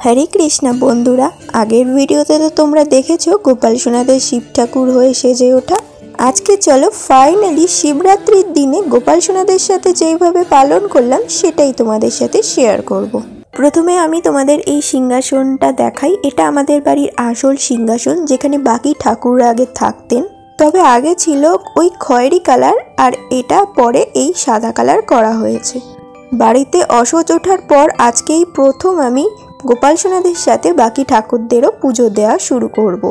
हरे कृष्णा बंधुरा आगे भिडियोते तो तुम्हारा देखेছো गोपाल सोनाদের शिव ठाकुर হয়ে সেজে ওঠা। আজকে চলো ফাইনালি শিবরাত্রির দিনে গোপাল সোনাদের সাথে যেভাবে পালন করলাম সেটাই তোমাদের সাথে শেয়ার করব। প্রথমে আমি তোমাদের এই সিংহাসনটা দেখাই। এটা আমাদের বাড়ির আসল সিংহাসন, যেখানে বাকি ঠাকুররা আগে থাকতেন। তবে আগে ছিল ওই খয়েরি কালার আর এটা পরে এই সাদা কালার করা হয়েছে। বাড়িতে অসহ্য ওঠার পর আজকেই প্রথম আমি গোপাল সোনাদের সাথে বাকি ঠাকুরদেরও পুজো দেওয়া শুরু করব।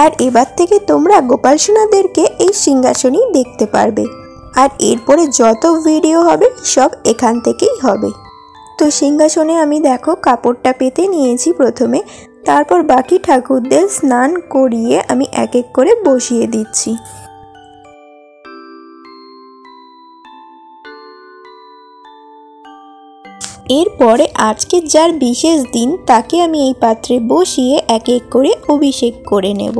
আর এবার থেকে তোমরা গোপাল সোনাদেরকে এই সিংহাসনেই দেখতে পারবে। আর এরপরে যত ভিডিও হবে সব এখান থেকেই হবে। তো সিংহাসনে আমি দেখো কাপড়টা পেতে নিয়েছি প্রথমে, তারপর বাকি ঠাকুরদের স্নান করিয়ে আমি এক এক করে বসিয়ে দিচ্ছি। এরপরে আজকে যার বিশেষ দিন তাকে আমি এই পাত্রে বসিয়ে এক এক করে অভিষেক করে নেব।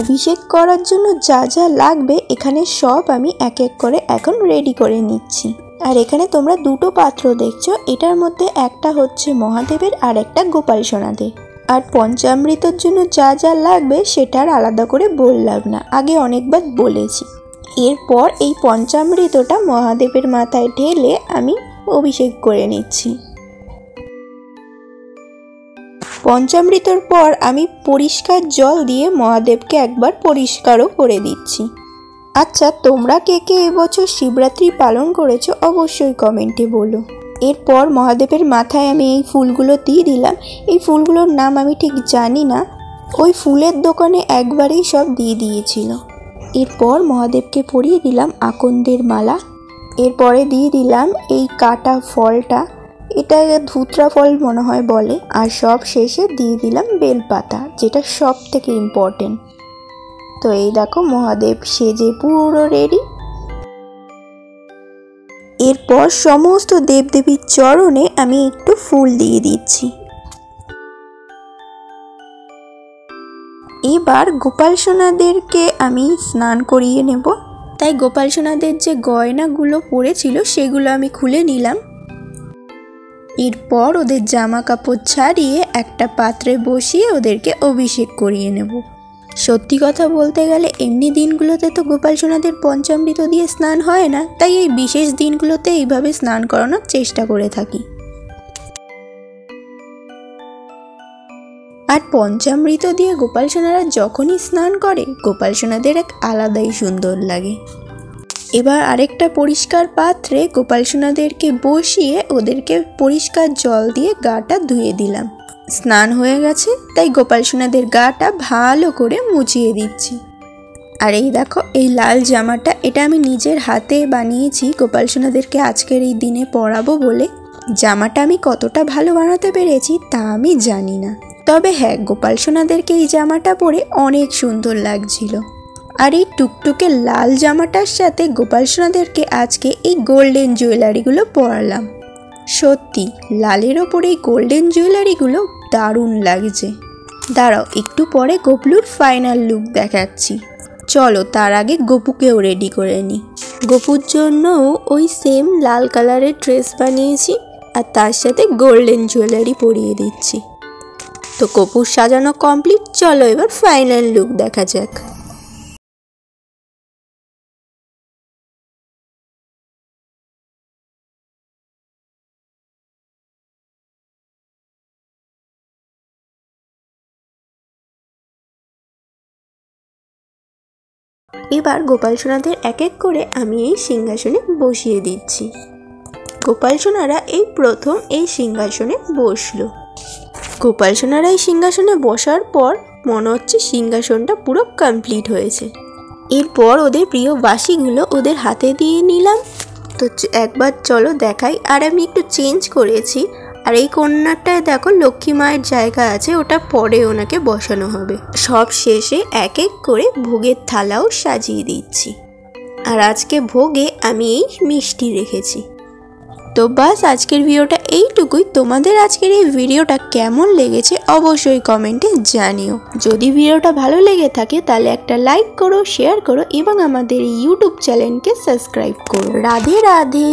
অভিষেক করার জন্য যা যা লাগবে এখানে সব আমি এক এক করে এখন রেডি করে নিচ্ছি। আর এখানে তোমরা দুটো পাত্র দেখছো, এটার মধ্যে একটা হচ্ছে মহাদেবের আর একটা গোপাল সোনাদের। আর পঞ্চামৃতর জন্য যা যা লাগবে সেটার আলাদা করে বললাম না, আগে অনেকবার বলেছি। এরপর এই পঞ্চামৃতটা মহাদেবের মাথায় ঢেলে আমি অভিষেক করে নিচ্ছি। পঞ্চামৃতর পর আমি পরিষ্কার জল দিয়ে মহাদেবকে একবার পরিষ্কারও করে দিচ্ছি। আচ্ছা, তোমরা কে কে এবছর শিবরাত্রি পালন করেছো অবশ্যই কমেন্টে বলো। এরপর মহাদেবের মাথায় আমি এই ফুলগুলো দিয়ে দিলাম। এই ফুলগুলোর নাম আমি ঠিক জানি না, ওই ফুলের দোকানে একবারেই সব দিয়ে দিয়েছিল। এরপর মহাদেবকে পরিয়ে দিলাম আকন্দের মালা। এরপরে দিয়ে দিলাম এই কাটা ফলটা, এটা ধুতরা ফল মনে হয় বলে। আর সব শেষে দিয়ে দিলাম বেলপাতা, যেটা সব থেকে ইম্পর্টেন্ট। তো এই দেখো মহাদেব সেজে পুরো রেডি। এরপর সমস্ত দেবদেবীর চরণে আমি একটু ফুল দিয়ে দিচ্ছি। এবার গোপাল সোনাদেরকে আমি স্নান করিয়ে নেব। তাই গোপাল সোনাদের যে গয়নাগুলো পরেছিল সেগুলো আমি খুলে নিলাম। এরপর ওদের জামা কাপড় ছাড়িয়ে একটা পাত্রে বসিয়ে ওদেরকে অভিষেক করিয়ে নেব। সত্যি কথা বলতে গেলে এমনি দিনগুলোতে তো গোপাল সোনাদের পঞ্চামৃত দিয়ে স্নান হয় না, তাই এই বিশেষ দিনগুলোতে এইভাবে স্নান করানোর চেষ্টা করে থাকি। আর পঞ্চামৃত দিয়ে গোপাল সোনারা যখনই স্নান করে গোপাল সোনাদের এক আলাদাই সুন্দর লাগে। এবার আরেকটা পরিষ্কার পাত্রে গোপাল সোনাদেরকে বসিয়ে ওদেরকে পরিষ্কার জল দিয়ে গাটা ধুয়ে দিলাম। স্নান হয়ে গেছে, তাই গোপাল সোনাদের গাটা ভালো করে মুছিয়ে দিচ্ছি। আর এই দেখো এই লাল জামাটা, এটা আমি নিজের হাতে বানিয়েছি গোপাল সোনাদেরকে আজকের এই দিনে পরাবো বলে। জামাটা আমি কতটা ভালো বানাতে পেরেছি তা আমি জানি না, তবে হ্যাঁ গোপাল সোনাদেরকে এই জামাটা পরে অনেক সুন্দর লাগছিল। আর এই টুকটুকে লাল জামাটার সাথে গোপাল সোনাদেরকে আজকে এই গোল্ডেন জুয়েলারিগুলো পরালাম। সত্যি লালের ওপরে এই গোল্ডেন জুয়েলারিগুলো দারুণ লাগছে। দাঁড়াও একটু পরে গোপলুর ফাইনাল লুক দেখাচ্ছি। চলো তার আগে গোপুকেও রেডি করে নিই। গোপুর জন্যও ওই সেম লাল কালারের ড্রেস বানিয়েছি আর তার সাথে গোল্ডেন জুয়েলারি পরিয়ে দিচ্ছি। তো গোপুর সাজানো কমপ্লিট, চলো এবার ফাইনাল লুক দেখা যাক। এবার গোপাল সোনাদের এক এক করে আমি এই সিংহাসনে বসিয়ে দিচ্ছি। গোপাল সোনারা এই প্রথম এই সিংহাসনে বসলো। গোপাল সোনারা এই সিংহাসনে বসার পর মনে হচ্ছে সিংহাসনটা পুরো কমপ্লিট হয়েছে। এরপর ওদের প্রিয় বাঁশিগুলো ওদের হাতে দিয়ে নিলাম। তো একবার চলো দেখাই। আর আমি একটু চেঞ্জ করেছি, আর এই কর্নারটায় দেখো লক্ষ্মী মায়ের জায়গা আছে, ওটা পরে ওনাকে বসানো হবে। সব শেষে এক এক করে ভোগের থালাও সাজিয়ে দিচ্ছি। আর আজকে ভোগে আমি এই মিষ্টি রেখেছি। তো বাস আজকের ভিডিওটা এইটুকুই। তোমাদের আজকের এই ভিডিওটা কেমন লেগেছে অবশ্যই কমেন্টে জানিও। যদি ভিডিওটা ভালো লেগে থাকে তাহলে একটা লাইক করো, শেয়ার করো এবং আমাদের ইউটিউব চ্যানেলকে সাবস্ক্রাইব করো। রাধে রাধে।